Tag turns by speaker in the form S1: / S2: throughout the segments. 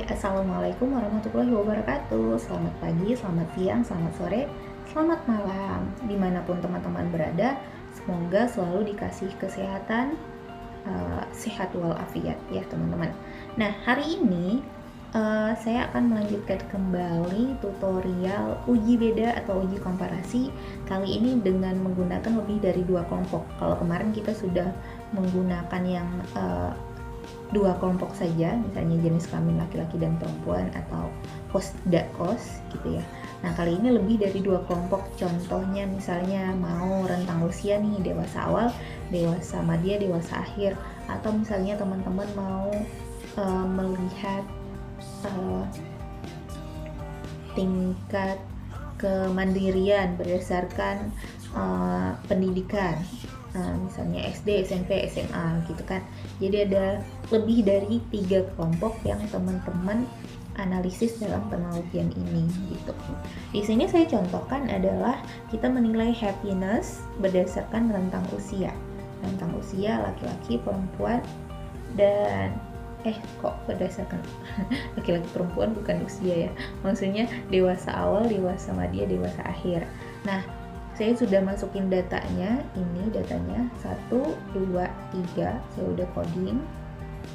S1: Assalamualaikum warahmatullahi wabarakatuh. Selamat pagi, selamat siang, selamat sore, selamat malam. Dimanapun teman-teman berada, semoga selalu dikasih kesehatan, sehat walafiat ya teman-teman. Nah, hari ini saya akan melanjutkan kembali tutorial uji beda atau uji komparasi. Kali ini dengan menggunakan lebih dari 2 kelompok. Kalau kemarin kita sudah menggunakan yang 2 kelompok saja, misalnya jenis kelamin laki-laki dan perempuan atau kos dakos gitu ya. Nah, kali ini lebih dari 2 kelompok. Contohnya misalnya mau rentang usia nih, dewasa awal, dewasa madya, dewasa akhir, atau misalnya teman-teman mau melihat tingkat kemandirian berdasarkan pendidikan, misalnya SD, SMP, SMA gitu kan. Jadi ada lebih dari 3 kelompok yang teman-teman analisis dalam penelitian ini gitu. Di sini saya contohkan adalah kita menilai happiness berdasarkan rentang usia. Rentang usia laki-laki, perempuan, dan kok berdasarkan laki-laki perempuan bukan usia ya. Maksudnya dewasa awal, dewasa madya, dewasa akhir. Nah, saya sudah masukin datanya, ini datanya 1, 2, 3, saya udah coding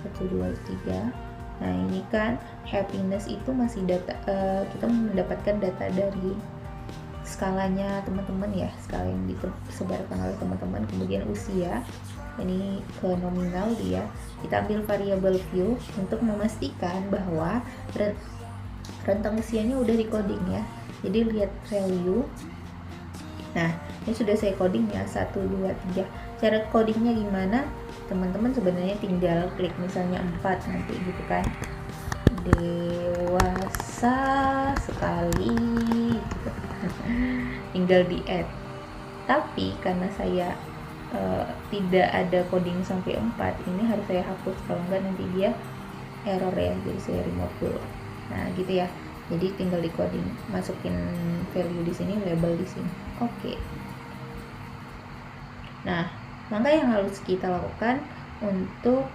S1: 1, 2, 3. Nah, ini kan happiness itu masih data, kita mendapatkan data dari skalanya teman-teman ya, skala yang disebarkan oleh teman-teman. Kemudian usia, ini ke nominal dia, kita ambil variabel view untuk memastikan bahwa rentang usianya udah di coding ya. Jadi lihat value. Nah, ini sudah saya coding ya, 1, 2, 3. Cara codingnya gimana? Teman-teman sebenarnya tinggal klik misalnya 4 nanti gitu kan. Dewasa sekali gitu. Tinggal di add. Tapi karena saya tidak ada coding sampai 4, ini harus saya hapus, kalau enggak nanti dia error ya, jadi saya remove dulu. Nah, gitu ya. Jadi tinggal di coding, masukin value di sini, label di sini. Oke. Nah, maka yang harus kita lakukan untuk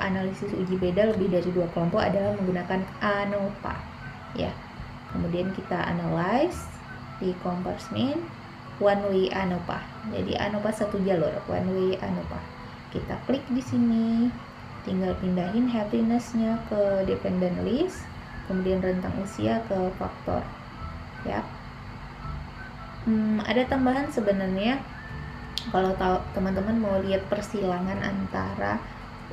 S1: analisis uji beda lebih dari 2 kelompok adalah menggunakan ANOVA ya. Kemudian kita analyze di comparison one way ANOVA. Jadi ANOVA satu jalur, one way ANOVA. Kita klik di sini, tinggal pindahin happiness-nya ke dependent list, kemudian rentang usia ke faktor ya. Ada tambahan sebenarnya, kalau teman-teman mau lihat persilangan antara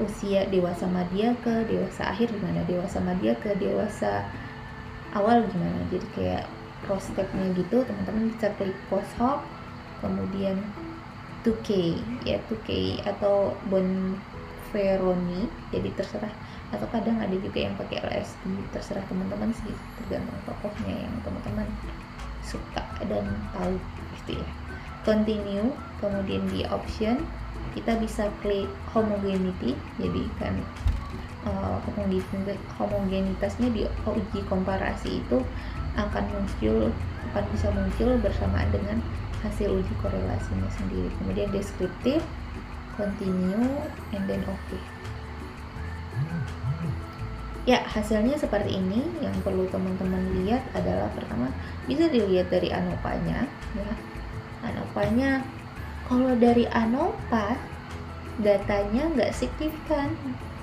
S1: usia dewasa madya ke dewasa akhir gimana, dewasa madya ke dewasa awal gimana, jadi kayak pro step-nya gitu, teman-teman bisa klik post hoc, kemudian 2K ya, 2K atau Bonferroni, jadi terserah, atau kadang ada juga yang pakai LSD, terserah teman-teman sih, tergantung tokohnya yang teman-teman suka dan tahu gitu ya. Continue, kemudian di option kita bisa klik homogeneity, jadi kan homogenitasnya di uji komparasi itu akan bisa muncul bersamaan dengan hasil uji korelasinya sendiri. Kemudian deskriptif, continue, and then okay. Ya, hasilnya seperti ini. Yang perlu teman-teman lihat adalah pertama, bisa dilihat dari ANOVA-nya ya. ANOVA-nya, kalau dari ANOVA datanya nggak signifikan,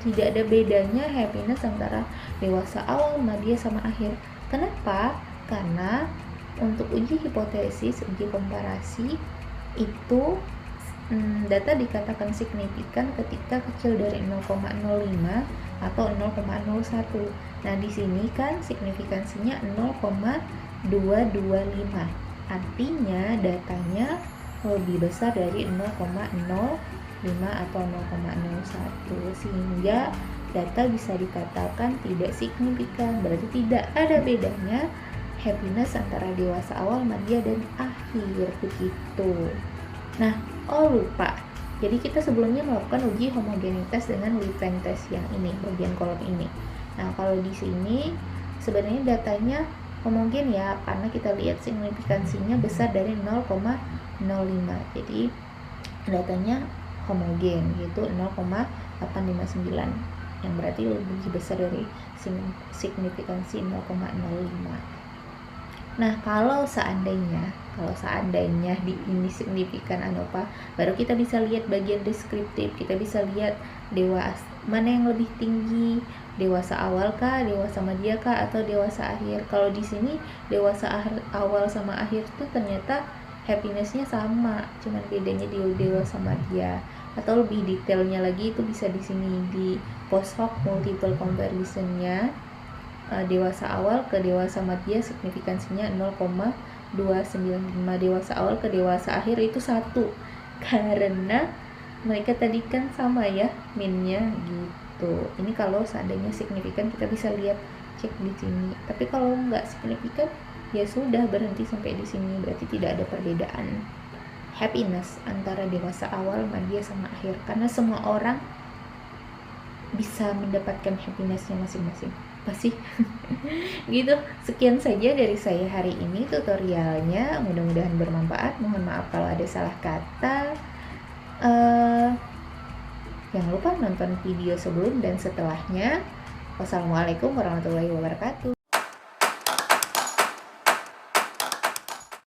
S1: tidak ada bedanya happiness antara dewasa awal, madya, sama akhir. Kenapa? Karena untuk uji hipotesis, uji komparasi itu data dikatakan signifikan ketika kecil dari 0,05 atau 0,01. Nah, di sini kan signifikansinya 0,225. Artinya datanya lebih besar dari 0,05 atau 0,01, sehingga data bisa dikatakan tidak signifikan. Berarti tidak ada bedanya happiness antara dewasa awal, madya, dan akhir begitu. Nah, lupa. Jadi kita sebelumnya melakukan uji homogenitas dengan Lipton test yang ini, bagian kolom ini. Nah, kalau di sini sebenarnya datanya homogen ya, karena kita lihat signifikansinya besar dari 0,05. Jadi datanya homogen, yaitu 0,859. yang berarti lebih besar dari signifikansi 0,05. Nah, kalau seandainya di ini signifikan ANOVA, baru kita bisa lihat bagian deskriptif. Kita bisa lihat dewa mana yang lebih tinggi, dewasa awal kah, dewasa madya kah, atau dewasa akhir. Kalau di sini dewasa awal sama akhir tuh ternyata happinessnya sama, cuman bedanya di dewasa madya. Atau lebih detailnya lagi itu bisa di sini di post hoc multiple comparisonnya. Dewasa awal ke dewasa madya signifikansinya 0,295, dewasa awal ke dewasa akhir itu 1, karena mereka tadi kan sama ya minnya gitu. Ini kalau seandainya signifikan kita bisa lihat cek di sini, tapi kalau nggak signifikan ya sudah berhenti sampai di sini, berarti tidak ada perbedaan happiness antara dewasa awal, madya sama akhir, karena semua orang bisa mendapatkan happinessnya masing-masing pasti. Gitu, sekian saja dari saya hari ini tutorialnya, mudah-mudahan bermanfaat. Mohon maaf kalau ada salah kata. Jangan lupa nonton video sebelum dan setelahnya. Wassalamualaikum warahmatullahi wabarakatuh.